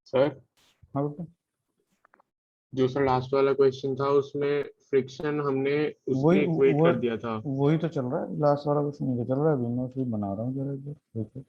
Sir हाँ बेटा, जो सर लास्ट वाला क्वेश्चन था उसमें फ्रिक्शन हमने वही उसके इक्वेट वो कर दिया था। वही तो चल रहा है, लास्ट वाला कुछ नहीं तो चल रहा है, अभी मैं फिर बना रहा हूँ जरा एक बार देखो।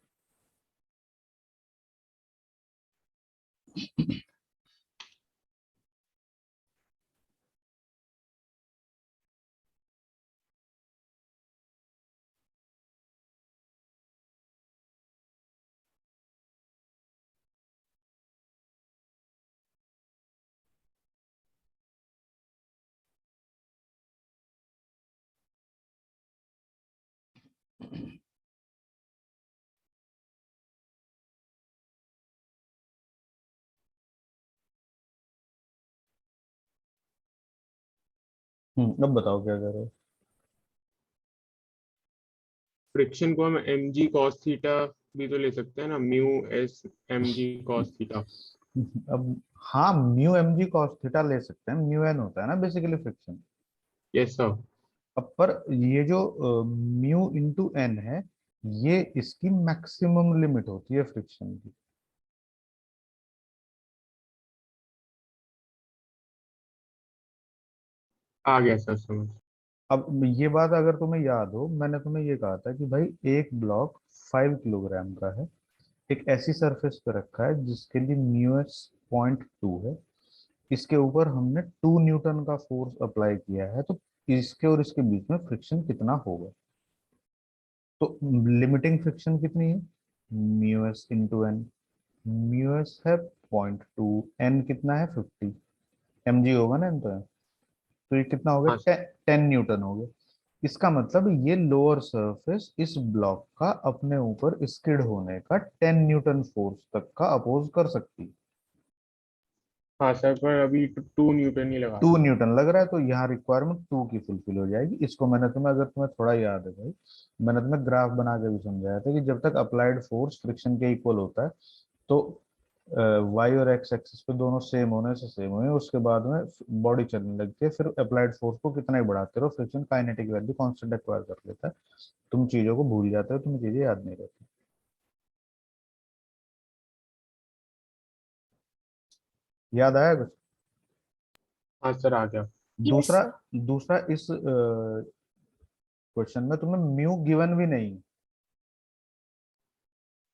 अब बताओ क्या कर रहे हो। फ्रिक्शन को हम एम जी कॉस थीटा भी तो ले सकते हैं ना, mu s m g cos theta. अब हाँ, mu m g cos theta ले सकते हैं, म्यू एन होता है ना बेसिकली फ्रिक्शन। Yes sir. अब पर ये जो म्यू इंटू एन है, ये इसकी मैक्सिमम लिमिट होती है फ्रिक्शन की। आ गया सर समझ। अब ये बात अगर तुम्हें याद हो, मैंने तुम्हें ये कहा था कि भाई एक ब्लॉक 5 किलोग्राम का है, एक ऐसी सरफेस पे रखा है जिसके लिए म्यूएस 0.2 है, इसके ऊपर हमने 2 न्यूटन का फोर्स अप्लाई किया है, तो इसके और इसके बीच में फ्रिक्शन कितना होगा। तो लिमिटिंग फ्रिक्शन कितनी है, म्यूएस इंटू एन। म्यूएस है 0.2, एन कितना है 50, एम जी होगा ना एन, तो ये कितना हो हाँ गया, 10 न्यूटन हो गया। इसका मतलब ये लोअर सरफेस इस ब्लॉक का अपने ऊपर स्किड होने का 10 न्यूटन फोर्स तक का अपोज कर सकती है। हाँ सर, पर अभी 2 न्यूटन ही लगा 2 न्यूटन लग रहा है, तो यहाँ रिक्वायरमेंट 2 की फुलफिल हो जाएगी। इसको मैंने तुम्हें, अगर तुम्हें थोड़ा याद है भाई, मैंने तुम्हें ग्राफ बना के भी समझाया था कि जब तक अप्लाइड फोर्स फ्रिक्शन के इक्वल होता है, तो वाई और एक्स एक्सिस पे दोनों सेम होने से सेम हुए, उसके बाद में बॉडी चलने लगती है, फिर अप्लाइड फोर्स को कितना ही बढ़ाते रहो, friction kinetic value constant acquire कर लेता है। तुम चीजों को भूल जाते हो, तुम्हें चीजें याद नहीं रहती। याद आया कुछ। हाँ सर आ गया। यस दूसरा सर। दूसरा इस क्वेश्चन में तुम्हें म्यू गिवन भी नहीं,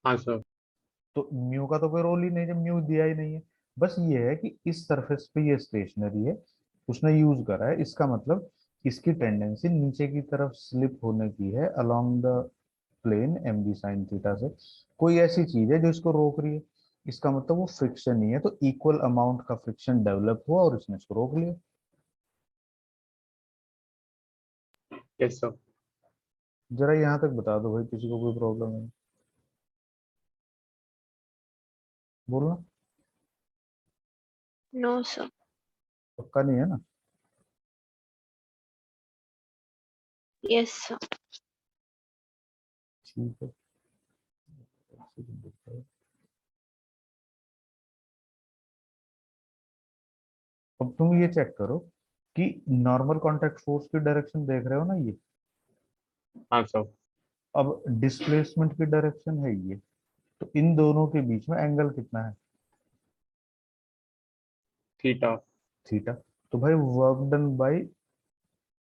हाँ सर। तो म्यू का तो कोई रोल ही नहीं जब म्यू दिया ही नहीं है। बस ये है कि इस सरफेस पे ये स्टेशनरी है, उसने यूज करा है, इसका मतलब इसकी टेंडेंसी नीचे की तरफ स्लिप होने की है along the plane m g sine theta से। कोई ऐसी चीज है जो इसको रोक रही है, इसका मतलब वो फ्रिक्शन ही है, तो इक्वल अमाउंट का फ्रिक्शन डेवलप हुआ और इसने इसको रोक लिया। Yes sir. जरा यहाँ तक बता दो भाई, किसी को कोई प्रॉब्लम है बोलना। No sir. पक्का नहीं है ना। Yes sir. ठीक है। अब तुम ये चेक करो कि नॉर्मल कांटेक्ट फोर्स की डायरेक्शन देख रहे हो ना ये, हाँ सर। अब डिस्प्लेसमेंट की डायरेक्शन है ये, तो इन दोनों के बीच में एंगल कितना है, थीटा। थीटा। तो भाई work done by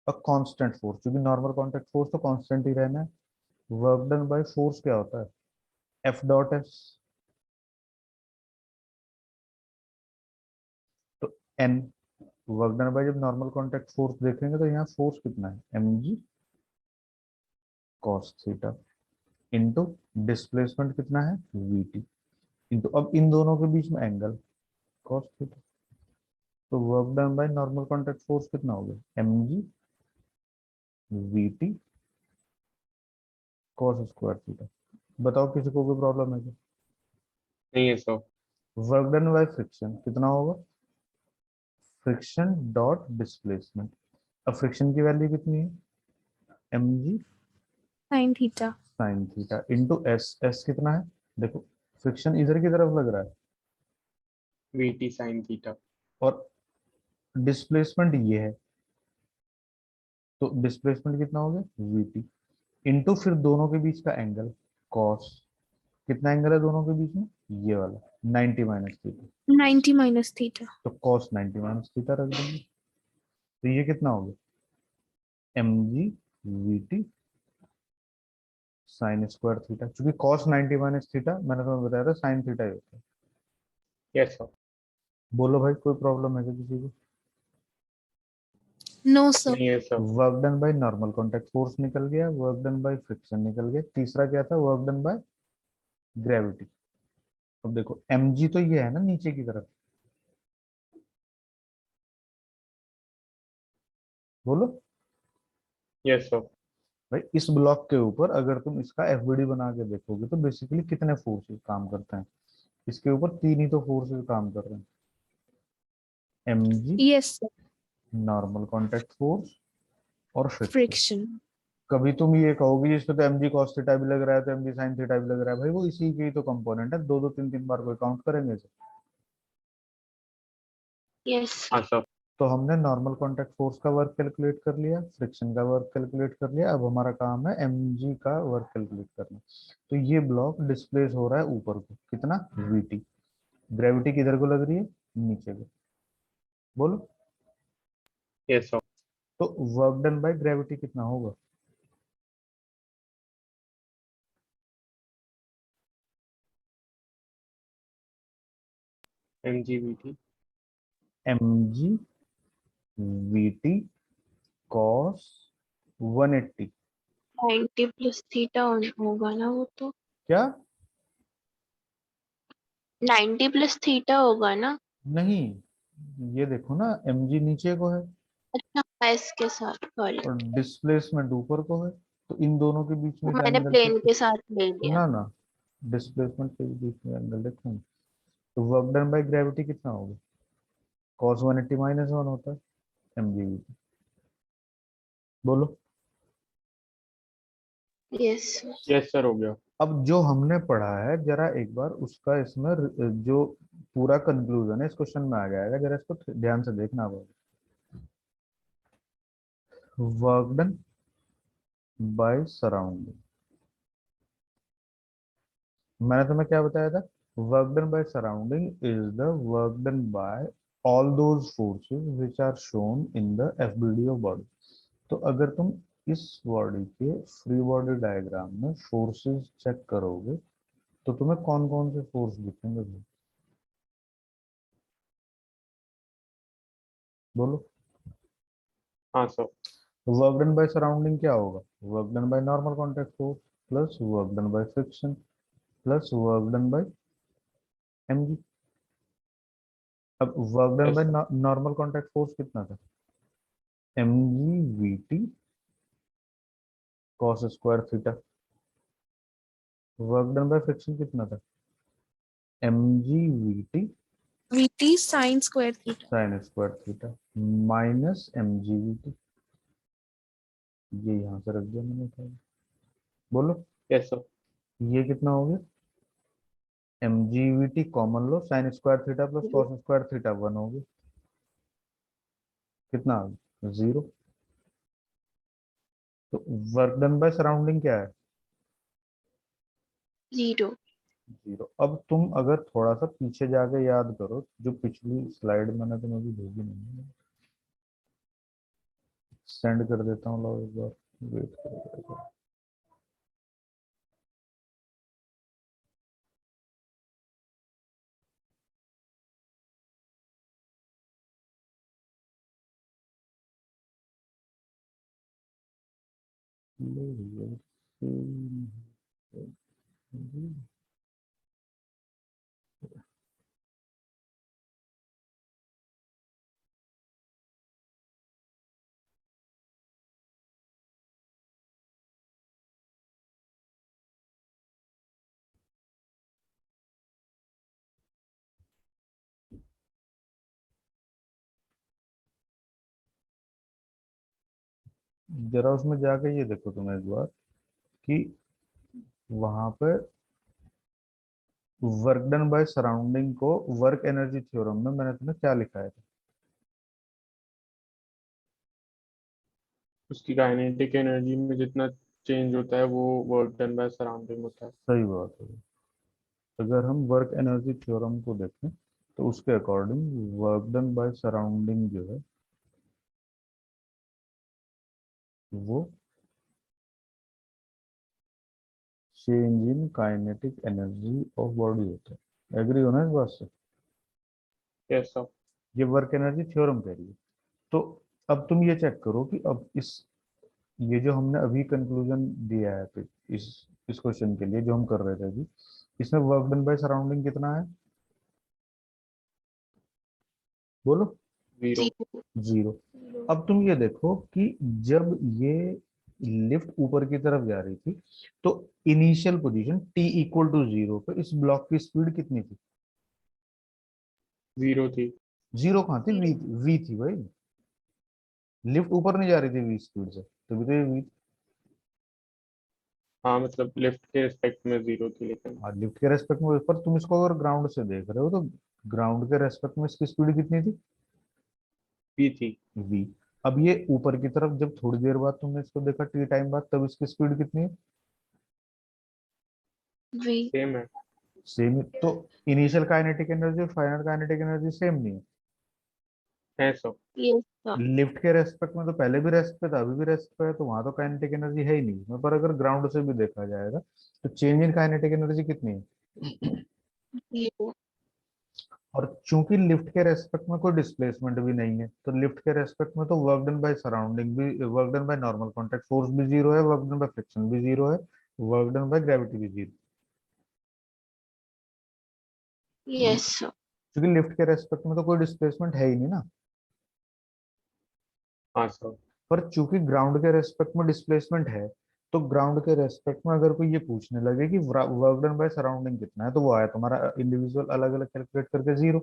a constant force, क्योंकि नॉर्मल कांटेक्ट फोर्स तो कांस्टेंट ही रहना है, वर्क डन बाय फोर्स क्या होता है, एफ डॉट एस। तो एन, वर्क डन बाय, जब नॉर्मल कांटेक्ट फोर्स देखेंगे तो यहाँ फोर्स कितना है, m g cos theta, into displacement कितना है, वी टी, इंटू अब इन दोनों के बीच में एंगल कॉस थीटा। तो work done by normal contact force कितना हो गया, m g v t cos square theta. बताओ किसी को कोई प्रॉब्लम है क्या। नहीं है sir. Work done by friction कितना होगा, फ्रिक्शन डॉट डिस्प्लेसमेंट। अब फ्रिक्शन की वैल्यू कितनी है, m g sine theta. Sine theta, into s, s कितना है, देखो फ्रिक्शन इधर की तरफ लग रहा है, वी टी साइन थीटा। और डिस्प्लेसमेंट ये है, तो डिस्प्लेसमेंट कितना हो गया, वी टी, इंटू फिर दोनों के बीच का एंगल कॉस, कितना एंगल है दोनों के बीच में, ये वाला 90 माइनस थीटा, 90 minus theta. तो cos 90 माइनस थीटा रख देंगे। तो ये कितना हो गया mg vt sine square theta, क्योंकि cos 90 माइनस थीटा मैंने तुम्हें बताया था साइन थीटा ही होता है। Yes sir. बोलो भाई कोई प्रॉब्लम है क्या किसी को? No, sir. नहीं है sir. Work done by normal contact force निकल गया, वर्क डन बाय फ्रिक्शन निकल गया, तीसरा क्या था वर्क डन बाय ग्रेविटी। अब देखो mg तो ये है ना नीचे की तरफ, बोलो यस सर। भाई इस ब्लॉक के ऊपर अगर तुम इसका एफबीडी बना के देखोगे तो बेसिकली कितने फोर्सेस काम करते हैं? इसके ऊपर तीन ही तो फोर्सेस काम कर रहे हैं, mg Yes, sir. Normal contact force और फ्रिक्शन। Friction. कभी तुम ये कहोगे जी इसमें तो mg cos थीटा भी लग रहा है तो mg sin थीटा भी लग रहा है, भाई वो इसी के ही तो कंपोनेंट है, दो दो तीन तीन बार कोई काउंट करेंगे इसे? Yes, हाँ sir. सर। तो हमने नॉर्मल कांटेक्ट फोर्स का वर्क कैलकुलेट कर लिया, फ्रिक्शन का वर्क कैलकुलेट कर लिया, अब हमारा काम है mg का वर्क कैलकुलेट करना। तो ये ब्लॉक डिस्प्लेस हो रहा है ऊपर को, कितना vt, ग्रेविटी किधर को लग रही है नीचे को, बोलो। Yes sir. तो वर्क डन बाय ग्रेविटी कितना होगा? mgvt mg vt cos 180, 90 plus theta होगा ना वो तो। क्या? 90 plus theta होगा ना। नहीं, ये देखो ना mg नीचे को है अच्छा, इसके साथ सॉरी, और डिस्प्लेसमेंट ऊपर को है, तो इन दोनों के बीच में मैंने एंगल प्लेन कितना? के साथ ले लिया। ना ना, डिस्प्लेसमेंट के बीच में एंगल देखो। तो वर्क डन बाय ग्रेविटी कितना होगा? cos 180 माइनस 1 होता है mg, बोलो। यस। यस सर हो गया। अब जो हमने पढ़ा है जरा एक बार उसका इसमें जो पूरा कंक्लूजन है इस क्वेश्चन में आ जाएगा, जरा इसको ध्यान से देखना होगा। वर्क डन बाय सराउंडिंग, मैंने तुम्हें क्या बताया था? Work done by surrounding is the work done by all those forces which are shown in the FBD of body. तो अगर तुम इस बॉडी के फ्री बॉडी डायग्राम में फोर्सेस चेक करोगे तो तुम्हें कौन कौन से फोर्स दिखेंगे भाई? बोलो। हाँ sir. Work done by surrounding क्या होगा? Work done by normal contact force plus work done by friction plus work done by mg। अब work done yes by sir. Normal contact force कितना था? mg vt cos square theta. Work done by friction कितना था? mg vt VT sin square theta. sin square theta minus mg vt, ये यहाँ से रख दिया मैंने था। बोलो यस सर। ये कितना हो गया? mg vt कॉमन लो, sin square theta plus cos square theta 1 हो गया, कितना आ गया? 0। तो वर्क डन बाय सराउंडिंग क्या है? 0. 0। अब तुम अगर थोड़ा सा पीछे जाके याद करो, जो पिछली स्लाइड मैंने तुम्हें अभी भेजी नहीं, सेंड कर देता हूँ, लो एक बार वेट करो। जरा उसमें जाके ये देखो तुम एक बार कि वहां पे वर्क डन बाय सराउंडिंग को वर्क एनर्जी थ्योरम में मैंने तुम्हें क्या लिखा है? उसकी काइनेटिक एनर्जी में जितना चेंज होता है वो वर्क डन बाय सराउंडिंग होता है। सही बात है। अगर हम वर्क एनर्जी थ्योरम को देखें तो उसके according work done by surrounding जो है वो change in kinetic energy of body होता है। एग्री होना इस बात से? Yes sir. ये वर्क एनर्जी थ्योरम कह रही है। तो अब तुम ये चेक करो कि अब इस ये जो हमने अभी कंक्लूजन दिया है तो इस क्वेश्चन के लिए जो हम कर रहे थे अभी, इसमें वर्क डन बाय सराउंडिंग कितना है? बोलो। 0। जीरो। अब तुम ये देखो कि जब ये लिफ्ट ऊपर की तरफ जा रही थी तो initial position t equal to 0 पे इस ब्लॉक की स्पीड कितनी थी? 0 थी। जीरो कहाँ थी? v थी भाई। लिफ्ट ऊपर नहीं जा रही थी v स्पीड से, तभी तो ये v। हाँ मतलब लेफ्ट के रिस्पेक्ट में 0 थी लेकिन। हाँ, लिफ्ट के रेस्पेक्ट में, पर तुम इसको अगर ग्राउंड से देख रहे हो तो ग्राउंड के रेस्पेक्ट में इसकी स्पीड कितनी थी? p थी। v। अब ये ऊपर की तरफ जब थोड़ी देर बाद तुमने इसको देखा t टाइम बाद, तब इसकी स्पीड कितनी है? वी। सेम है। सेम। तो इनिशियल काइनेटिक एनर्जी और फाइनल काइनेटिक एनर्जी सेम नहीं है सर। Yes sir. है। लिफ्ट के रेस्पेक्ट में तो पहले भी रेस्ट पे था, अभी भी रेस्ट पे है, तो वहां तो काइनेटिक एनर्जी है ही नहीं। पर अगर ग्राउंड से भी देखा जाएगा तो चेंज इन काइनेटिक एनर्जी कितनी है? जीरो। और चूंकि लिफ्ट के रेस्पेक्ट में कोई डिस्प्लेसमेंट भी नहीं है तो लिफ्ट के रेस्पेक्ट में तो वर्क डन बाय सराउंडिंग भी, work done by normal contact force भी जीरो है, वर्क डन बाय फ्रिक्शन भी जीरो है, वर्क डन बाय ग्रेविटी भी जीरो। Yes sir. क्योंकि लिफ्ट के रेस्पेक्ट में तो कोई डिस्प्लेसमेंट है ही नहीं ना। हाँ सर। पर चूंकि ग्राउंड के रेस्पेक्ट में डिस्प्लेसमेंट है तो ग्राउंड के रेस्पेक्ट में अगर कोई ये पूछने लगे कि वर्क डन बाय सराउंडिंग कितना है, तो वो आया तुम्हारा इंडिविजुअल अलग अलग कैलकुलेट करके जीरो।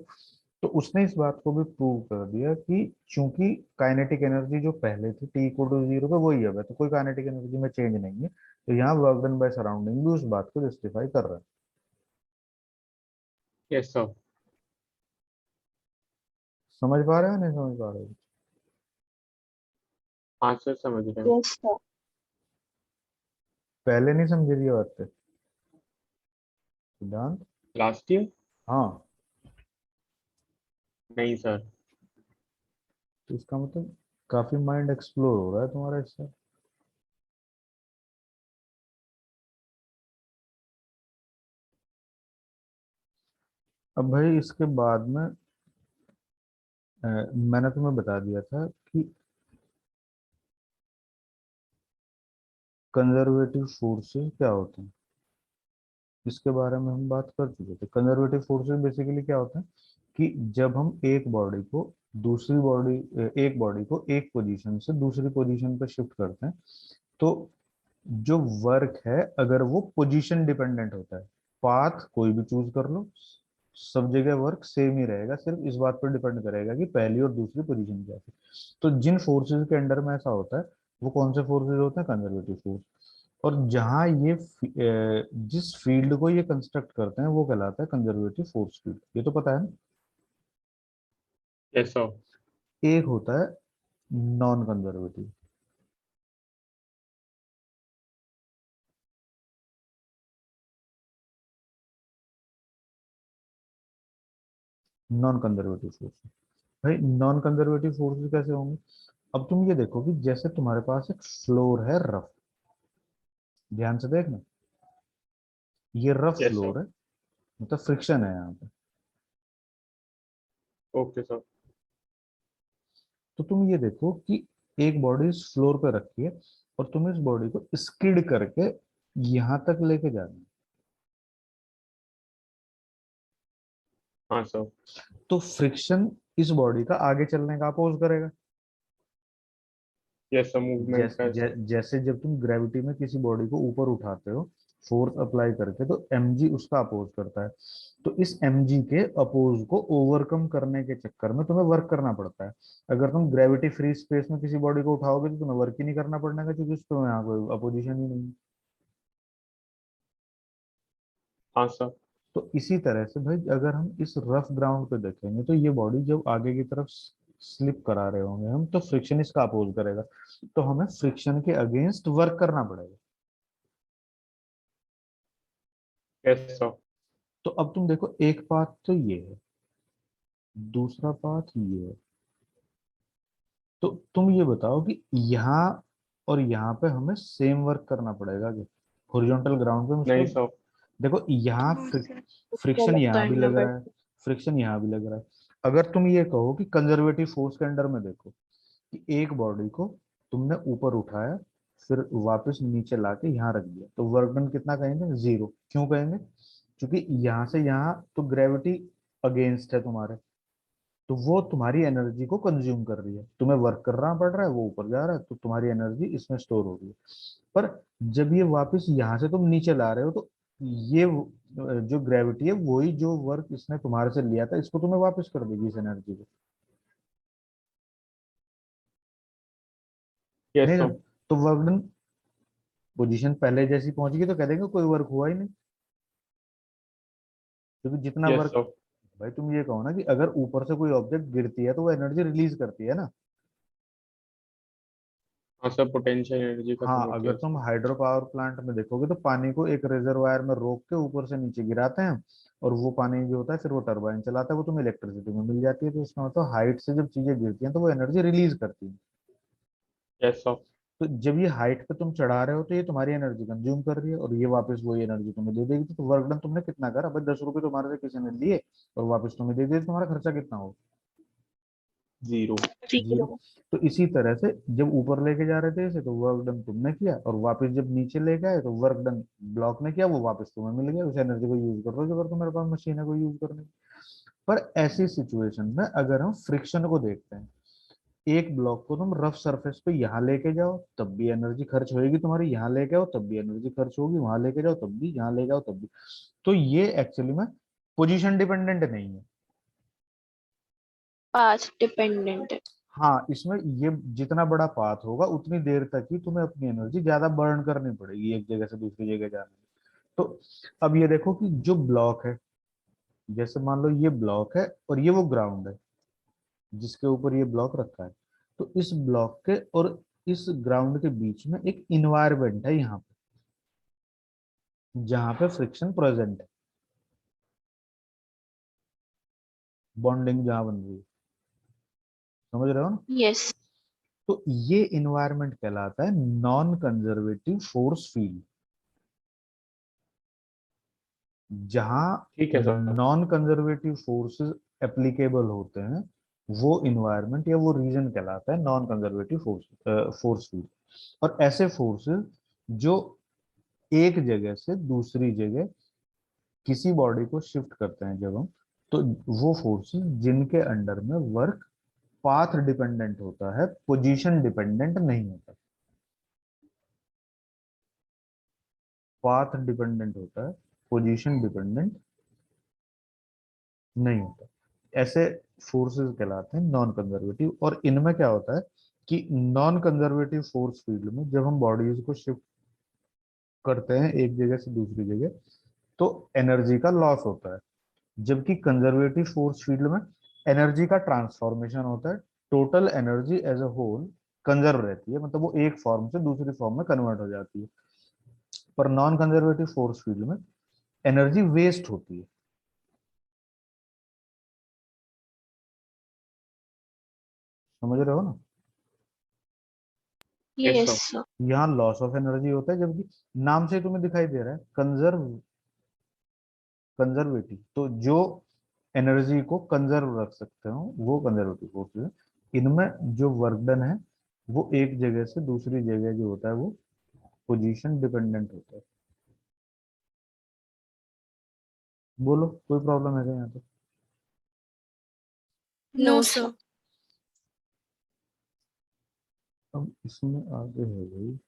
तो उसने इस बात को भी प्रूव कर दिया कि चूंकि काइनेटिक एनर्जी जो पहले थी टी इक्वल टू जीरो पे वही अब है, तो कोई काइनेटिक एनर्जी में चेंज नहीं है। तो यहाँ वर्क डन बाय सराउंडिंग भी उस बात को जस्टिफाई कर रहा है। Yes sir. समझ पा रहे हो नहीं समझ पा रहे हो? हाँ सर समझ रहे हैं। Yes sir. पहले नहीं समझे ये बात थे सिद्धांत? Last year. हाँ। नहीं सर। तो इसका मतलब काफी माइंड एक्सप्लोर हो रहा है तुम्हारा इससे। अब भाई इसके बाद में मैंने तुम्हें बता दिया था कि कंजर्वेटिव फोर्सेस क्या होते हैं। इसके बारे में हम बात कर चुके थे। कंजर्वेटिव फोर्सेस बेसिकली क्या होता है कि जब हम एक बॉडी को एक पोजीशन से दूसरी पोजीशन पर शिफ्ट करते हैं तो जो वर्क है अगर वो पोजीशन डिपेंडेंट होता है, पाथ कोई भी चूज कर लो, सब जगह वर्क सेम ही रहेगा, सिर्फ इस बात पर डिपेंड करेगा कि पहली और दूसरी पोजीशन क्या है। तो जिन फोर्सेस के अंडर में ऐसा होता है वो कौन से फोर्सेस होते हैं? Conservative force. और जहां ये जिस फील्ड को ये कंस्ट्रक्ट करते हैं वो कहलाता है कंजर्वेटिव फोर्स फील्ड। ये तो पता है ना? Yes sir. एक होता है non conservative. Non conservative force. भाई नॉन कंजर्वेटिव फोर्सेस कैसे होंगे? अब तुम ये देखो कि जैसे तुम्हारे पास एक फ्लोर है रफ, ध्यान से देखना, ये रफ यस सर। फ्लोर है, मतलब फ्रिक्शन है यहाँ पे। Okay sir. तो तुम ये देखो कि एक बॉडी इस फ्लोर पे रखी है और तुम इस बॉडी को स्किड करके यहां तक लेके जाना है। हाँ सर। तो फ्रिक्शन इस बॉडी का आगे चलने का अपोज करेगा। यस सर मूवमेंट का सर। जैसे जब तुम ग्रेविटी में किसी बॉडी को ऊपर उठाते हो फोर्स अप्लाई करके तो mg उसका अपोज करता है। तो इस mg के अपोज को ओवरकम करने के चक्कर में तुम्हें वर्क करना पड़ता है। अगर तुम ग्रेविटी फ्री स्पेस में किसी बॉडी को उठाओगे तो तुम्हें वर्क ही नहीं करना पड़ेगा क्योंकि उस पर यहाँ कोई अपोजिशन ही नहीं है। हाँ सर। तो इसी तरह से भाई अगर हम इस रफ ग्राउंड पे देखेंगे तो ये बॉडी जब आगे की तरफ स्लिप करा रहे होंगे हम तो फ्रिक्शन इसका अपोज करेगा, तो हमें फ्रिक्शन के अगेंस्ट वर्क करना पड़ेगा। Yes sir. तो अब तुम देखो, एक पाथ तो ये है, दूसरा पाथ ये है। तो तुम ये बताओ कि यहाँ और यहाँ पे हमें सेम वर्क करना पड़ेगा कि हॉरिजॉन्टल ग्राउंड पे हम नहीं उसको, सर। देखो यहाँ हाँ सर, फ्रिक्शन गलत यहाँ भी करना लग रहा है, पड़ता। फ्रिक्शन यहाँ भी लग रहा है। अगर तुम ये कहो कि कंजर्वेटिव फोर्स के अंडर में देखो कि एक बॉडी को तुमने ऊपर उठाया, फिर वापस नीचे लाके यहाँ रख दिया, तो वर्क डन कितना कहेंगे? जीरो। क्यों कहेंगे? क्योंकि यहाँ से यहाँ तो ग्रेविटी अगेंस्ट है तुम्हारे, तो वो तुम्हारी एनर्जी को कंज्यूम कर रही है, तुम्हें वर्क करना पड़ रहा है, वो ऊपर जा रहा है, तो तुम्हारी एनर्जी इसमें स्टोर हो रही है। पर जब ये वापस यहाँ से तुम नीचे ला रहे हो, तो ये जो ग्रेविटी है वही जो वर्क इसने तुम्हारे से लिया था, इसको तुम्हें वापस कर देगी, इस एनर्जी को। यस नहीं ना? सर। तो वर्क डन पोजीशन पहले जैसी पहुंच गई, तो कह देंगे कोई वर्क हुआ ही नहीं, क्योंकि जितना यस वर्क, सर। भाई तुम ये कहो ना कि अगर ऊपर से कोई ऑब्जेक्ट गिरती है तो वो एनर्जी रिलीज करती है ना। हाँ सर, पोटेंशियल एनर्जी खत्म हाँ, होती अगर है तुम उसमें। हाइड्रो पावर प्लांट में देखोगे तो पानी को एक रिजर्वायर में रोक के ऊपर से नीचे गिराते हैं, और वो पानी जो होता है फिर वो टरबाइन चलाता है, वो तुम्हें इलेक्ट्रिसिटी में मिल जाती है। तो इसका मतलब हाइट से जब चीजें गिरती हैं तो वो एनर्जी रिलीज करती है। Yes sir. तो जब ये हाइट पे तुम चढ़ा रहे हो तो ये तुम्हारी एनर्जी कंज्यूम कर रही है, और ये वापस वही एनर्जी तुम्हें दे देगी। तो वर्क डन तुमने कितना करा भाई? 10 रुपए तुम्हारे से किसी ने लिए और वापस तुम्हें दे दिए, तुम्हारा खर्चा कितना हो? जीरो। जीरो। जीरो। तो इसी तरह से जब ऊपर लेके जा रहे थे इसे, तो वर्क डन तुमने किया, और वापस जब नीचे लेके आए तो वर्क डन ब्लॉक ने किया, वो वापस तुम्हें मिल गया। उस एनर्जी को यूज कर लो जो, अगर तुम्हारे पास मशीन है को यूज करने की। पर ऐसी सिचुएशन में अगर हम फ्रिक्शन को देखते हैं, एक ब्लॉक को तुम रफ सरफेस पे यहाँ लेके जाओ तब भी एनर्जी खर्च होगी तुम्हारी, यहाँ लेके आओ तब भी एनर्जी खर्च होगी, वहां लेके जाओ तब भी, यहाँ लेके आओ तब भी। तो ये एक्चुअली में पोजीशन डिपेंडेंट नहीं है। पाथ डिपेंडेंट है। हाँ, इसमें ये जितना बड़ा पाथ होगा उतनी देर तक ही तुम्हें अपनी एनर्जी ज्यादा बर्न करनी पड़ेगी एक जगह से दूसरी जगह जाने में। तो अब ये देखो कि जो ब्लॉक है, जैसे मान लो ये ब्लॉक है और ये वो ग्राउंड है जिसके ऊपर ये ब्लॉक रखा है, तो इस ब्लॉक के और इस ग्राउंड के बीच में एक इन्वायरमेंट है यहाँ पे, जहाँ पे फ्रिक्शन प्रेजेंट है, बॉन्डिंग जहाँ बन रही है। समझ रहे हो ना? यस। तो ये इन्वायरमेंट कहलाता है नॉन कंजर्वेटिव फोर्स फील्ड। जहां ठीक है sir. Non conservative forces applicable होते हैं, वो इन्वायरमेंट या वो रीजन कहलाता है नॉन कंजर्वेटिव फोर्स फील्ड। और ऐसे फोर्सेस जो एक जगह से दूसरी जगह किसी बॉडी को शिफ्ट करते हैं जब हम, तो वो फोर्सेस जिनके अंडर में वर्क पाथ डिपेंडेंट होता है, पोजीशन डिपेंडेंट नहीं होता। पाथ डिपेंडेंट होता है, पोजीशन डिपेंडेंट नहीं होता। ऐसे फोर्सेस कहलाते हैं नॉन कंजर्वेटिव। और इनमें क्या होता है कि नॉन कंजर्वेटिव फोर्स फील्ड में जब हम बॉडीज को शिफ्ट करते हैं एक जगह से दूसरी जगह, तो एनर्जी का लॉस होता है। जबकि कंजर्वेटिव फोर्स फील्ड में एनर्जी का ट्रांसफॉर्मेशन होता है, total energy as a whole conserve रहती है, मतलब वो एक फॉर्म से दूसरी फॉर्म में कन्वर्ट हो जाती है। पर नॉन कंजर्वेटिव फोर्स फील्ड में एनर्जी वेस्ट होती है। समझ रहे हो ना? Yes yes sir. सर। यहाँ लॉस ऑफ एनर्जी होता है, जबकि नाम से तुम्हें दिखाई दे रहा है कंजर्व, कंजर्वेटिव। तो जो एनर्जी को कंजर्व रख सकते हो वो कंजर्वेटिव फोर्सेस है। इनमें जो वर्क डन है वो एक जगह से दूसरी जगह जो होता है वो पोजीशन डिपेंडेंट होता है। बोलो, कोई प्रॉब्लम है क्या यहाँ पे? No sir. अब इसमें आगे है भाई,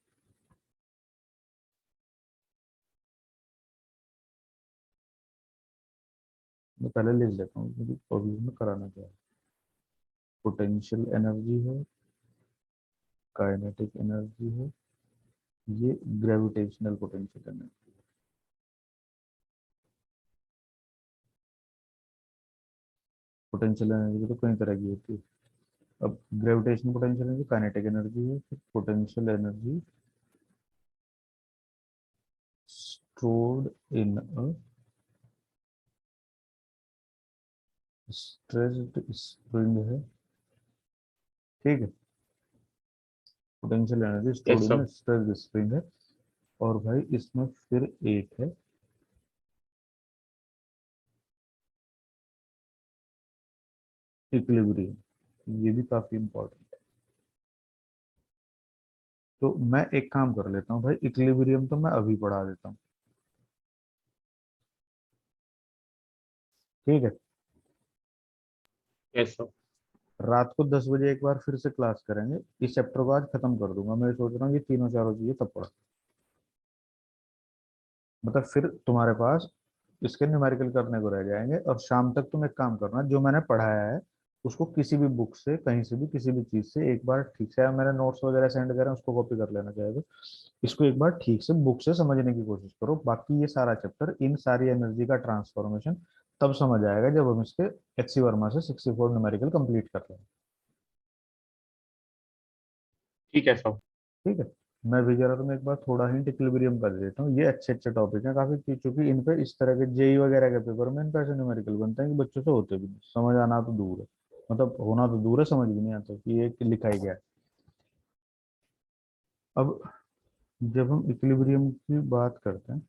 मैं पहले लिख देता हूँ मुझे प्रॉब्लम में कराना क्या है। पोटेंशियल एनर्जी है, काइनेटिक एनर्जी है, ये gravitational potential energy. Potential energy तो कई तरह की होती है। अब gravitational potential energy kinetic energy है, फिर potential energy stored in a stressed spring है, ठीक है, potential energy stored yes in sir. Stressed spring है। और भाई इसमें फिर एक है इक्विलिब्रियम, ये भी काफी इंपॉर्टेंट है। तो मैं एक काम कर लेता हूँ भाई, इक्विलिब्रियम तो मैं अभी पढ़ा देता हूँ, ठीक है। Yes sir. रात को 10 बजे एक बार फिर से क्लास करेंगे, इस चैप्टर को आज खत्म कर दूंगा। मैं सोच रहा हूँ ये तीनों चारों चीजें तब पढ़ा, मतलब फिर तुम्हारे पास इसके न्यूमेरिकल करने को रह जाएंगे। और शाम तक तुम एक काम करना, जो मैंने पढ़ाया है उसको किसी भी बुक से, कहीं से भी, किसी भी चीज से एक बार ठीक से, मैंने नोट्स वगैरह सेंड करे हैं, उसको कॉपी कर लेना चाहे तो। इसको एक बार ठीक से बुक से समझने की कोशिश करो। बाकी ये सारा चैप्टर, इन सारी एनर्जी का ट्रांसफॉर्मेशन तब समझ आएगा जब हम इसके एच सी वर्मा से 64 न्यूमेरिकल कंप्लीट कर लेंगे, ठीक है सर। ठीक है। मैं भी जरा तुम्हें एक बार थोड़ा हिंट इक्विलिब्रियम कर देता हूँ। ये अच्छे अच्छे टॉपिक हैं काफी, क्योंकि इन पे इस तरह के जेई वगैरह के पेपर में इन पे ऐसे न्यूमेरिकल बनते हैं कि बच्चों से होते भी नहीं, समझ आना तो दूर है, मतलब होना तो दूर है, समझ भी नहीं आता कि ये लिखा ही क्या है। अब जब हम इक्विलिब्रियम की बात करते हैं,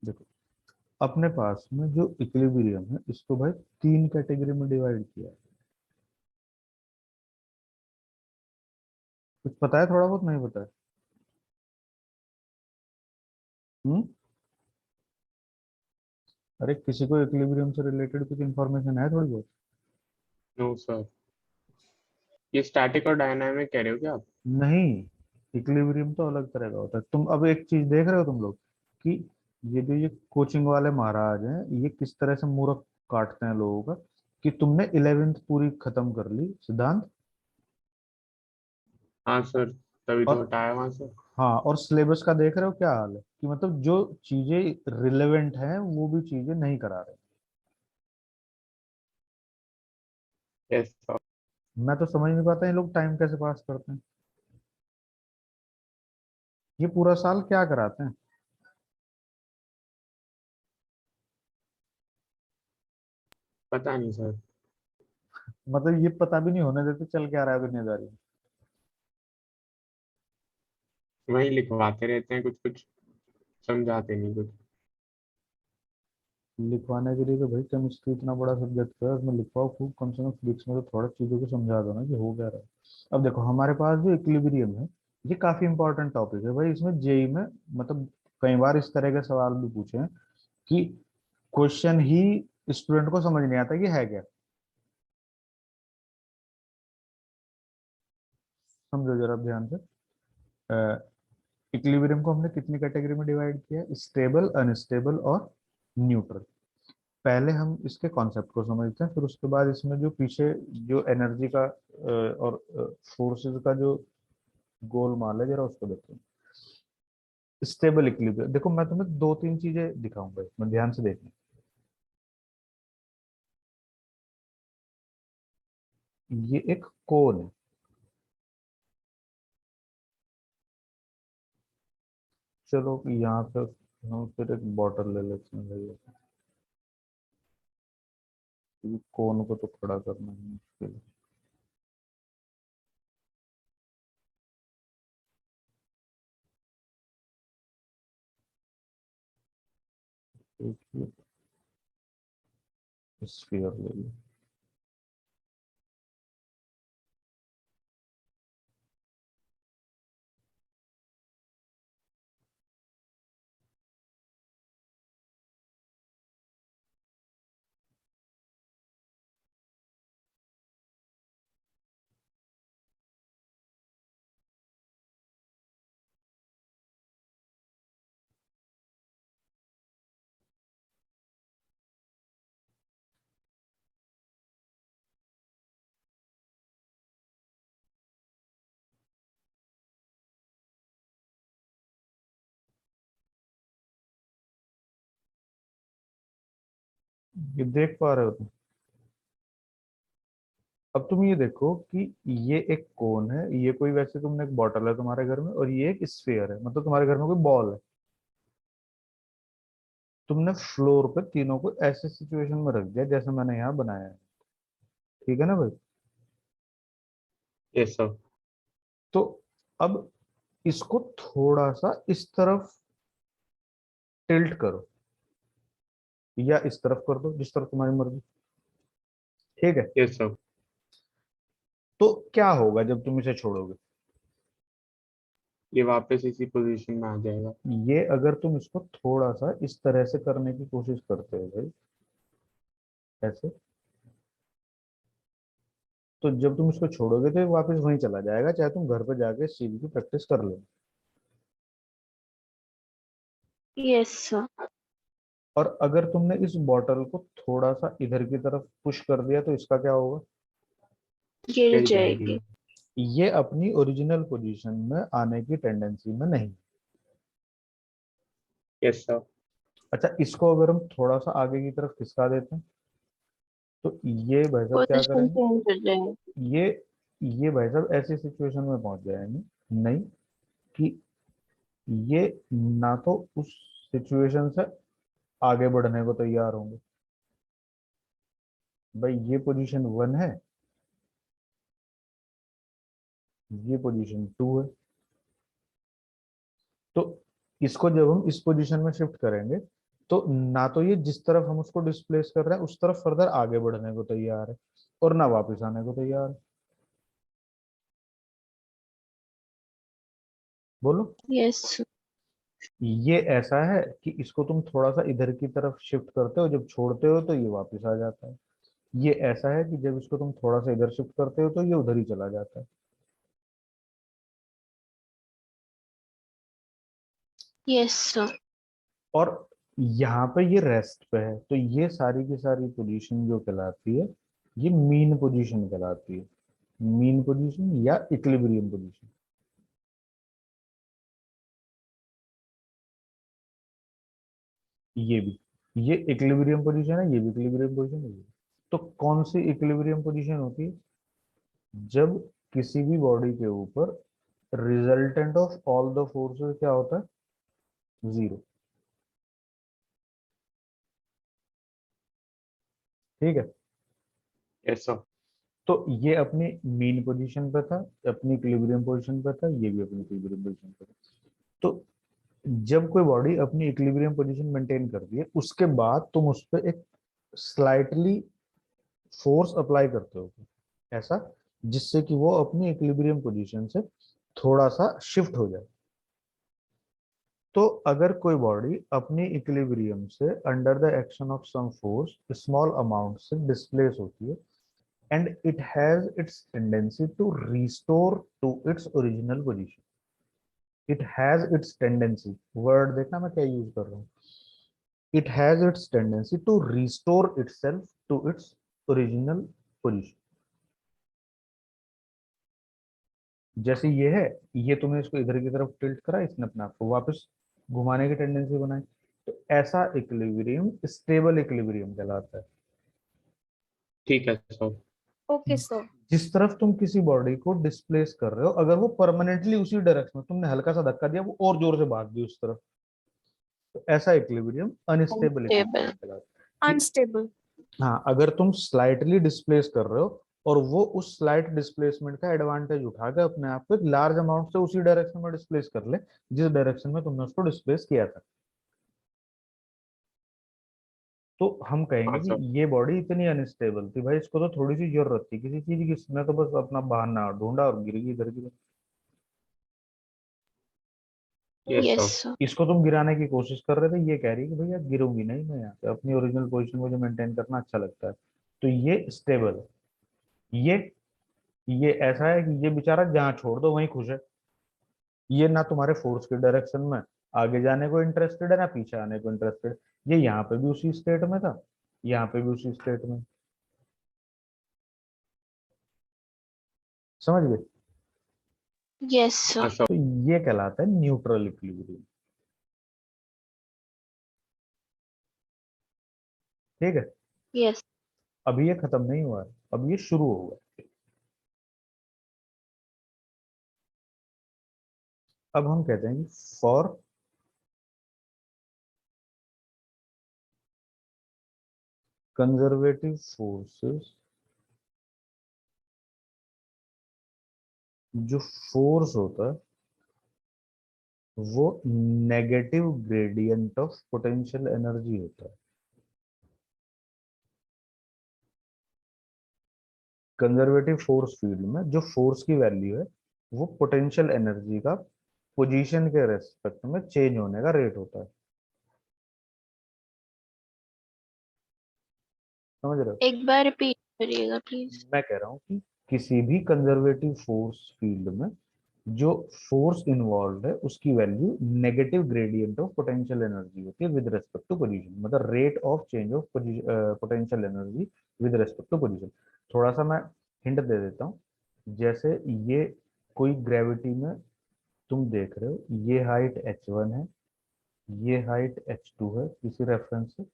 देखो अपने पास में जो इक्विलिब्रियम है इसको भाई तीन कैटेगरी में डिवाइड किया है। कुछ पता है, थोड़ा बहुत नहीं पता है? हम्म। अरे किसी को इक्विलिब्रियम से रिलेटेड कुछ इंफॉर्मेशन है थोड़ी बहुत? No sir. ये स्टैटिक और डायनामिक कह रहे हो क्या आप? नहीं, इक्विलिब्रियम तो अलग तरह का होता है। तुम अब एक चीज देख रहे हो तुम लोग कि ये जो ये कोचिंग वाले महाराज हैं, ये किस तरह से मूर्ख काटते हैं लोगों का, कि तुमने 11th पूरी खत्म कर ली सिद्धांत, हाँ सर, तभी तो और हटाया वहां से। हाँ, और सिलेबस का देख रहे हो क्या हाल है, कि मतलब जो चीजें रिलेवेंट हैं वो भी चीजें नहीं करा रहे। Yes sir. मैं तो समझ नहीं पाता ये लोग टाइम कैसे पास करते हैं, ये पूरा साल क्या कराते हैं। पता नहीं सर। मतलब ये पता भी नहीं होने देते चल क्या रहा है दुनियादारी में। वही लिखवाते रहते हैं कुछ कुछ, समझाते नहीं कुछ। लिखवाने के लिए तो भाई केमिस्ट्री इतना बड़ा सब्जेक्ट है, उसमें लिखवाओ खूब, कम से कम फिजिक्स में तो थोड़ा चीजों को समझा दो ना कि हो क्या रहा है। अब देखो हमारे पास जो इक्विलिब्रियम है, ये काफी इंपॉर्टेंट टॉपिक है भाई। इसमें जेई में मतलब कई बार इस तरह के सवाल भी पूछे हैं कि क्वेश्चन ही स्टूडेंट को समझ नहीं आता कि है क्या। समझो जरा ध्यान से, इक्विलिब्रियम को हमने कितनी कैटेगरी में डिवाइड किया है, स्टेबल, अनस्टेबल और न्यूट्रल। पहले हम इसके कॉन्सेप्ट को समझते हैं, फिर उसके बाद इसमें जो पीछे जो एनर्जी का और फोर्सेस का जो गोलमाल है जरा उसको देखते हैं। स्टेबल इक्विलिब्रियम, देखो मैं तुम्हें दो तीन चीजें दिखाऊंगा इसमें, ध्यान से देखना। ये एक कोन है, चलो यहाँ पे हम फिर एक बॉटल ले लेते हैं भैया, क्योंकि कोन को तो खड़ा करना है मुश्किल है। एक स्फीयर ले लो। ये देख पा रहे हो तुम? अब तुम ये देखो कि ये एक कोन है, ये कोई, वैसे तुमने एक बॉटल है तुम्हारे घर में, और ये एक स्फीयर है, मतलब तुम्हारे घर में कोई बॉल है। तुमने फ्लोर पे तीनों को ऐसे सिचुएशन में रख दिया जैसे मैंने यहाँ बनाया है, ठीक है ना भाई? Yes sir. तो अब इसको थोड़ा सा इस तरफ टिल्ट करो या इस तरफ कर दो, जिस तरफ तुम्हारी मर्जी, ठीक है? Yes sir. तो क्या होगा जब तुम इसे छोड़ोगे? ये वापस इसी पोजीशन में आ जाएगा। ये अगर तुम इसको थोड़ा सा इस तरह से करने की कोशिश करते हो भाई, ऐसे, तो जब तुम इसको छोड़ोगे तो ये वापस वहीं चला जाएगा, चाहे तुम घर पे जाके इस चीज की प्रैक्टिस कर लो। Yes sir. और अगर तुमने इस बॉटल को थोड़ा सा इधर की तरफ पुश कर दिया तो इसका क्या होगा? गिर गिर जाएगी। जाएगी। ये अपनी ओरिजिनल पोजीशन में आने की टेंडेंसी में नहीं। Yes sir. अच्छा, इसको अगर हम थोड़ा सा आगे की तरफ खिसका देते हैं तो ये भाई साहब क्या पोजीशन करेंगे? चेंज हो जाएगी। ये ये भाई साहब ऐसी सिचुएशन में पहुंच जाएंगे, नहीं कि ये ना तो उस सिचुएशन से आगे बढ़ने को तैयार होंगे। भाई ये पोजीशन 1 है, ये पोजीशन 2 है, तो इसको जब हम इस पोजीशन में शिफ्ट करेंगे तो ना तो ये जिस तरफ हम उसको डिस्प्लेस कर रहे हैं उस तरफ फर्दर आगे बढ़ने को तैयार है और ना वापस आने को तैयार है। बोलो। यस। ये ऐसा है कि इसको तुम थोड़ा सा इधर की तरफ शिफ्ट करते हो, जब छोड़ते हो तो ये वापस आ जाता है। ये ऐसा है कि जब इसको तुम थोड़ा सा इधर शिफ्ट करते हो तो ये उधर ही चला जाता है। Yes sir. और यहाँ पे ये रेस्ट पे है, तो ये सारी की सारी पोजीशन जो कहलाती है, ये मीन पोजीशन कहलाती है। मीन पोजीशन या इक्विलिब्रियम पोजीशन। ये भी, ये इक्विलिब्रियम पोजीशन है, ये भी इक्विलिब्रियम पोजीशन है। तो कौन सी इक्विलिब्रियम पोजीशन होती है? जब किसी भी बॉडी के ऊपर resultant of all the forces क्या होता है? जीरो। ठीक है? Yes sir. तो ये अपनी मीन पोजीशन पे था, अपनी इक्विलिब्रियम पोजीशन पे था, ये भी अपनी इक्विलिब्रियम पोजीशन पे था। तो जब कोई बॉडी अपनी इक्विलिब्रियम पोजीशन मेंटेन करती है उसके बाद तुम उस पर एक स्लाइटली फोर्स अप्लाई करते हो, ऐसा, जिससे कि वो अपनी इक्विलिब्रियम पोजीशन से थोड़ा सा शिफ्ट हो जाए। तो अगर कोई बॉडी अपनी इक्विलिब्रियम से under the action of some force small amount से डिस्प्लेस होती है and it has its tendency to restore to its original position. It has its tendency, word देखना मैं क्या यूज कर रहा हूँ। It has its tendency to restore itself to its original position. जैसे ये है, ये तुमने इसको इधर की तरफ टिल्ट करा, इसने अपने आप को वापस घुमाने की टेंडेंसी बनाई, तो ऐसा इक्विलिब्रियम स्टेबल इक्विलिब्रियम कहलाता है। ठीक है सर। Okay sir. जिस तरफ तुम किसी बॉडी को डिस्प्लेस कर रहे हो, अगर वो परमानेंटली उसी डायरेक्शन में, तुमने हल्का सा धक्का दिया वो और जोर से भाग गई उस तरफ, तो ऐसा इक्विलिब्रियम अनस्टेबल अनस्टेबल। इक्विलिब्रियम कहलाता है। कि अनस्टेबल। हाँ, अगर तुम स्लाइटली डिस्प्लेस कर रहे हो और वो उस स्लाइट डिस्प्लेसमेंट का एडवांटेज उठा के अपने आप को एक लार्ज अमाउंट से उसी डायरेक्शन में डिस्प्लेस कर ले जिस डायरेक्शन में तुमने उसको डिस्प्लेस किया था, तो हम हाँ कहेंगे कि सर। ये बॉडी इतनी अनस्टेबल थी भाई, इसको तो थोड़ी सी जरूरत थी किसी चीज की, इसने तो बस अपना बहाना ढूंढा और गिर गई इधर की तरफ। Yes yes sir. सर। इसको तुम गिराने की कोशिश कर रहे थे, ये कह रही है कि भैया गिरूंगी नहीं, मैं यहाँ पे अपनी ओरिजिनल पोजीशन मुझे मेंटेन करना अच्छा लगता है, तो ये स्टेबल है। ये ऐसा है कि ये बेचारा जहाँ छोड़ दो वहीं खुश है। ये ना तुम्हारे फोर्स के डायरेक्शन में आगे जाने को इंटरेस्टेड है ना पीछे आने को इंटरेस्टेड। ये यहाँ पे भी उसी स्टेट में था, यहाँ पे भी उसी स्टेट में। समझ गए? यस हाँ सर। सर। तो ये कहलाता है न्यूट्रल इक्विलिब्रियम। ठीक है? यस। अभी ये खत्म नहीं हुआ है, अब ये शुरू होगा। अब हम कहते हैं कि फॉर कंजर्वेटिव फोर्सेस, जो फोर्स होता है वो negative gradient of potential energy होता है। कंजर्वेटिव फोर्स फील्ड में जो फोर्स की वैल्यू है वो पोटेंशियल एनर्जी का पोजीशन के रेस्पेक्ट में चेंज होने का रेट होता है। समझ रहे हो? एक बार रिपीट करिएगा प्लीज। मैं कह रहा हूँ कि किसी भी कंजर्वेटिव फोर्स फील्ड में जो फोर्स इन्वॉल्व है उसकी value negative gradient of potential energy होती है विद रेस्पेक्ट टू पोजीशन, मतलब rate of change of potential energy with respect to position. थोड़ा सा मैं हिंट दे देता हूँ। जैसे ये कोई ग्रेविटी में तुम देख रहे हो, ये हाइट h1 है, ये हाइट h2 है किसी रेफरेंस से,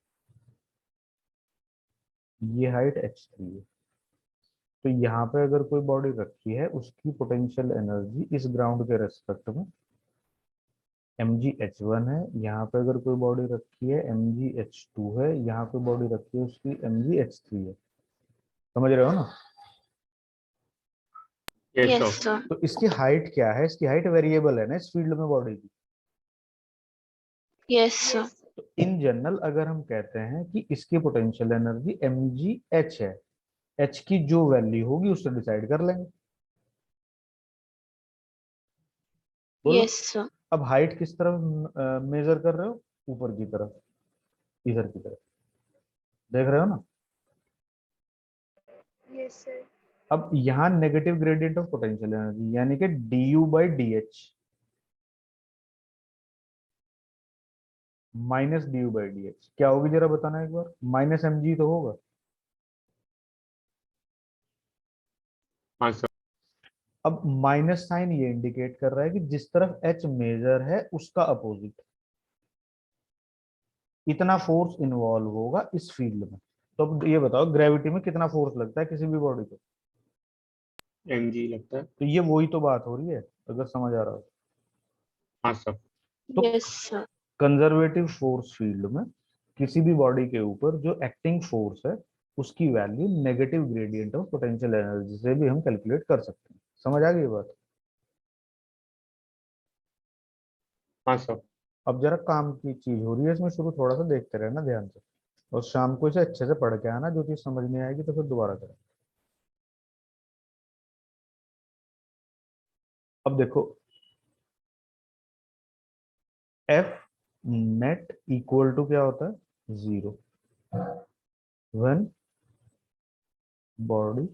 ये हाइट h3 है। तो यहाँ पे अगर कोई बॉडी रखी है उसकी पोटेंशियल एनर्जी इस ग्राउंड के रेस्पेक्ट में mgh1 है। यहाँ पे अगर कोई बॉडी रखी है mgh2 है, यहाँ पे बॉडी रखी है उसकी mgh3 है। समझ रहे हो ना? Yes yes sir. सर। तो इसकी हाइट क्या है? इसकी हाइट वेरिएबल है ना इस फील्ड में बॉडी की। Yes sir. तो इन जनरल अगर हम कहते हैं कि इसकी पोटेंशियल एनर्जी mgh है, h की जो वैल्यू होगी उससे डिसाइड कर लेंगे। बोलो। Yes sir. अब हाइट किस तरफ मेजर कर रहे हो? ऊपर की तरफ, इधर की तरफ। देख रहे हो ना? Yes sir. अब यहाँ negative gradient of potential energy यानी कि du by D H, minus due by D H क्या होगी जरा बताना एक बार। माइनस एम जी तो होगा। हाँ सर। अब माइनस साइन ये इंडिकेट कर रहा है कि जिस तरफ एच मेजर है उसका अपोजिट इतना फोर्स इन्वॉल्व होगा इस फील्ड में। तो अब ये बताओ ग्रेविटी में कितना फोर्स लगता है किसी भी बॉडी को? mg लगता है। तो ये वही तो बात हो रही है, अगर समझ आ रहा हो हाँ सर। तो। Yes sir. Conservative force field में किसी भी बॉडी के ऊपर जो एक्टिंग फोर्स है उसकी value negative gradient of potential energy से भी हम कैलकुलेट कर सकते हैं। समझ आ गई ये बात? हाँ सर। अब जरा काम की चीज हो रही है इसमें, शुरू थोड़ा सा देखते रहना ध्यान से, और शाम को इसे अच्छे से पढ़ के आना। जो चीज समझ नहीं आएगी तो फिर दोबारा करें। अब देखो, एफ नेट इक्वल टू क्या होता है? 0 when body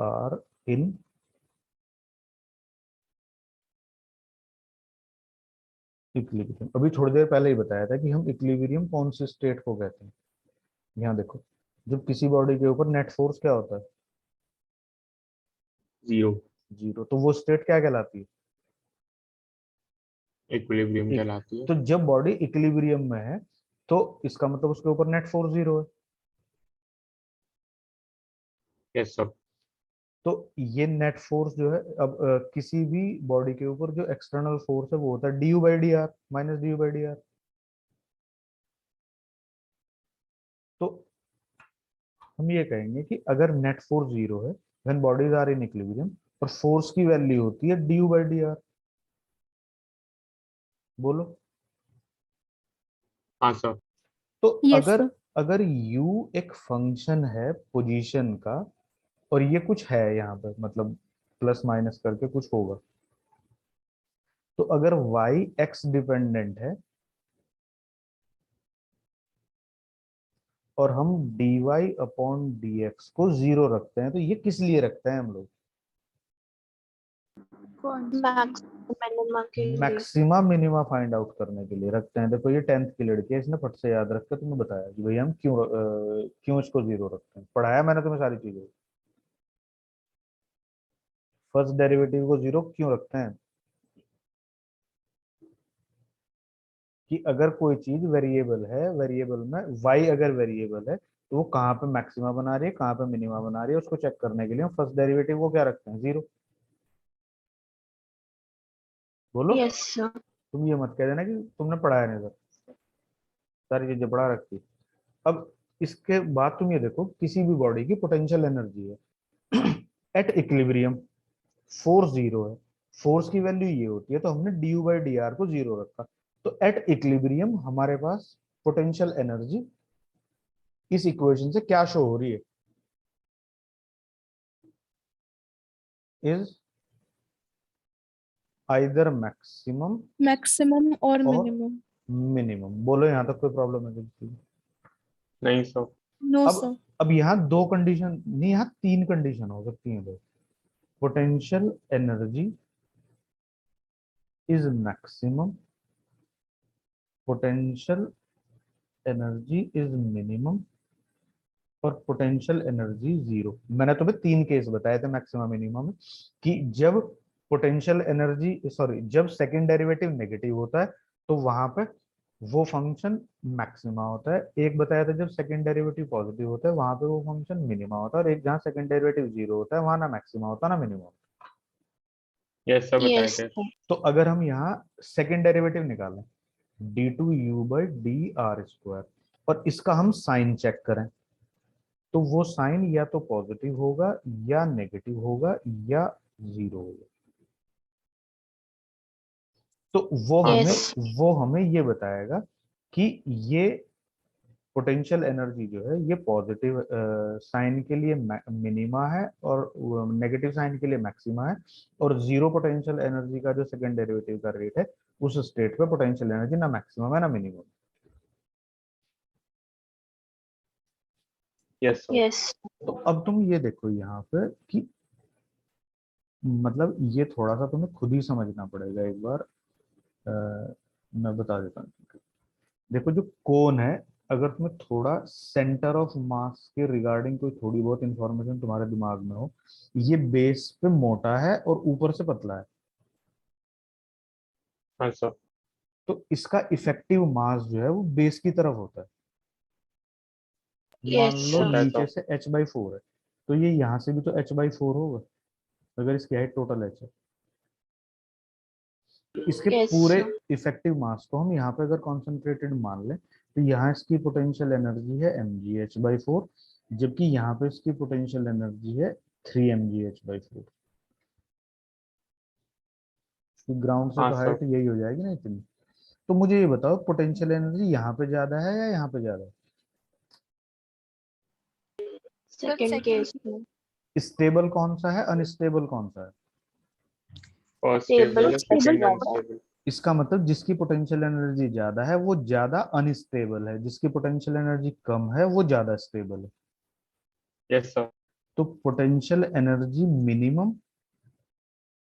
are in equilibrium. अभी थोड़ी देर पहले ही बताया था कि हम इक्विलिब्रियम कौन सी स्टेट को कहते हैं। यहाँ देखो, जब किसी बॉडी के ऊपर नेट फोर्स क्या होता है? 0 0। तो वो स्टेट क्या कहलाती है? इक्विलिब्रियम एक। कहलाती है। तो जब बॉडी इक्विलिब्रियम में है तो इसका मतलब उसके ऊपर नेट फोर्स 0 है। Yes sir. तो ये नेट फोर्स जो है, अब किसी भी बॉडी के ऊपर जो एक्सटर्नल फोर्स है वो होता है D by D R, minus D by D R. तो हम ये कहेंगे कि अगर नेट फोर्स 0 है when bodies are in equilibrium और फोर्स की वैल्यू होती है डी बाई डी आर। बोलो। हाँ सर। तो यस अगर सर। अगर u एक फंक्शन है पोजीशन का और ये कुछ है यहाँ पे, मतलब प्लस माइनस करके कुछ होगा, तो अगर y x डिपेंडेंट है और हम dy अपॉन dx को 0 रखते हैं, तो ये किस लिए रखते हैं हम लोग? मैक्स मिनिमा के लिए। मैक्सिमा मिनिमा फाइंड आउट करने के लिए रखते हैं। देखो ये 10th की लड़की है, इसने फट से याद रख के तुम्हें बताया कि भाई हम क्यों इसको 0 रखते हैं। पढ़ाया मैंने तुम्हें सारी चीजें। फर्स्ट डेरिवेटिव को 0 क्यों रखते हैं? कि अगर कोई चीज वेरिएबल है, वेरिएबल में y अगर वेरिएबल है तो वो कहाँ पे मैक्सिमा बना रही है कहाँ पे मिनिमा बना रही है उसको चेक करने के लिए हम फर्स्ट डेरिवेटिव को क्या रखते हैं? 0। बोलो। Yes sir. तुम ये मत कह देना कि तुमने पढ़ाया नहीं सर। सारी चीजें बढ़ा रखी है। अब इसके बाद तुम ये देखो, किसी भी बॉडी की पोटेंशियल एनर्जी है एट इक्विलिब्रियम, फोर्स जीरो है, फोर्स की वैल्यू ये होती है, तो हमने डी बाई डी आर को जीरो रखा। तो एट इक्विलिब्रियम हमारे पास पोटेंशियल एनर्जी इस इक्वेशन से क्या शो हो रही है, इज आइदर मैक्सिमम मैक्सिमम और और मिनिमम। मिनिमम। बोलो यहाँ तक कोई प्रॉब्लम है किसी? नहीं सर। नो अब सर। अब यहाँ दो कंडीशन नहीं, यहाँ तीन कंडीशन हो सकती है। Potential energy is maximum, potential energy is minimum, और पोटेंशियल एनर्जी जीरो। मैंने तुम्हें तीन केस बताए थे मैक्सिमम मिनिमम, कि जब पोटेंशियल एनर्जी सॉरी जब सेकंड डेरिवेटिव नेगेटिव होता है तो वहां पे वो फंक्शन मैक्सिमा होता है। एक बताया था जब सेकंड डेरिवेटिव पॉजिटिव होता है वहां पे वो फंक्शन मिनिमा होता है, और एक जहाँ सेकंड डेरिवेटिव जीरो होता है वहां ना मैक्सिमा होता ना मिनिमा। यस सर बताया यस थे। तो अगर हम यहाँ सेकंड डेरिवेटिव निकालें d2u/dr², और इसका हम साइन चेक करें, तो वो साइन या तो पॉजिटिव होगा या नेगेटिव होगा या जीरो होगा। तो Yes. वो हमें ये बताएगा कि ये पोटेंशियल एनर्जी जो है ये पॉजिटिव साइन के लिए मिनिमा है और नेगेटिव साइन के लिए मैक्सिमा है, और जीरो पोटेंशियल एनर्जी का जो सेकंड डेरिवेटिव का रेट है उस स्टेट पे पोटेंशियल एनर्जी ना मैक्सिमम है ना मिनिमम। Yes sir. Yes. तो अब तुम ये देखो यहाँ पे कि मतलब ये थोड़ा सा तुम्हें खुद ही समझना पड़ेगा एक बार। मैं बता देता हूँ। देखो जो कोन है, अगर तुम्हें थोड़ा सेंटर ऑफ मास के रिगार्डिंग कोई थोड़ी बहुत इंफॉर्मेशन तुम्हारे दिमाग में हो, ये बेस पे मोटा है और ऊपर से पतला है, हाँ सर। तो इसका इफेक्टिव मास जो है वो बेस की तरफ होता है। मान Yes, लो sir. होता है नीचे सर। से h/4 है, तो ये यहाँ से भी तो h/4 होगा अगर इसकी हाइट टोटल h है। तो इसके Yes, पूरे sir. इफेक्टिव मास को हम यहाँ पे अगर कॉन्सेंट्रेटेड मान लें, तो यहाँ इसकी पोटेंशियल एनर्जी है mgh/4, जबकि यहाँ पे इसकी पोटेंशियल एनर्जी है 3 mgh/4। ग्राउंड से हाँ तो सर। हाइट यही हो जाएगी ना इतनी। तो मुझे ये बताओ पोटेंशियल एनर्जी यहाँ पे ज्यादा है या यहाँ पे ज्यादा Second case. है? स्टेबल कौन सा है, अनस्टेबल कौन सा है? फर्स्ट Stable स्टेबल है, stable सेकंड ज्यादा है. अनस्टेबल। इसका मतलब जिसकी पोटेंशियल एनर्जी ज्यादा है वो ज्यादा अनस्टेबल है, जिसकी पोटेंशियल एनर्जी कम है वो ज्यादा स्टेबल है। Yes sir. तो पोटेंशियल एनर्जी मिनिमम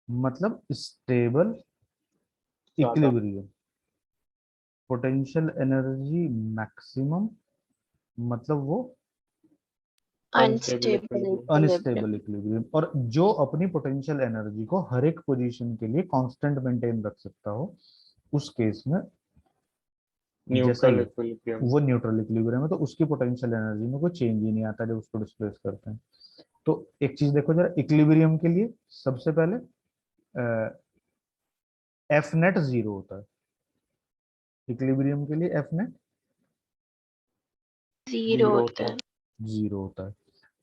मतलब स्टेबल ज्यादा। इक्विलिब्रियम, पोटेंशियल एनर्जी मैक्सिमम मतलब वो unstable Unstable equilibrium. equilibrium. Unstable equilibrium. और जो अपनी पोटेंशियल एनर्जी को हर एक पोजीशन के लिए कांस्टेंट मेंटेन रख सकता हो उस केस में, जैसा न्यूट्रल ये इक्विलिब्रियम। वो न्यूट्रल इक्विलिब्रियम है, तो उसकी पोटेंशियल एनर्जी में कोई चेंज ही नहीं आता जब उसको डिस्प्लेस करते हैं। तो एक चीज देखो जरा, इक्विलिब्रियम के लिए सबसे पहले एफ नेट जीरो होता है। इक्विलिब्रियम के लिए एफ नेट Zero होता है. जीरो होता है।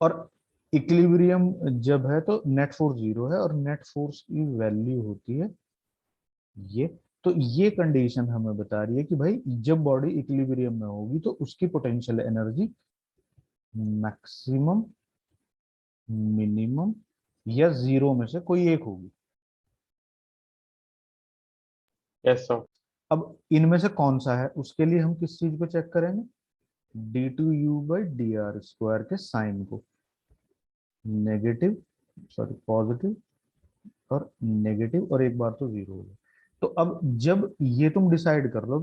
और इक्विलिब्रियम जब है तो नेट फोर्स जीरो है, और नेट फोर्स की वैल्यू होती है ये। तो ये कंडीशन हमें बता रही है कि भाई जब बॉडी इक्विलिब्रियम में होगी तो उसकी पोटेंशियल एनर्जी मैक्सिमम, मिनिमम या जीरो में से कोई एक होगी। Yes sir. अब इनमें से कौन सा है उसके लिए हम किस चीज को चेक करेंगे, d2u/dr² के साइन को, नेगेटिव सॉरी पॉजिटिव और नेगेटिव, और एक बार तो जीरो होगा। तो अब जब ये तुम डिसाइड कर लो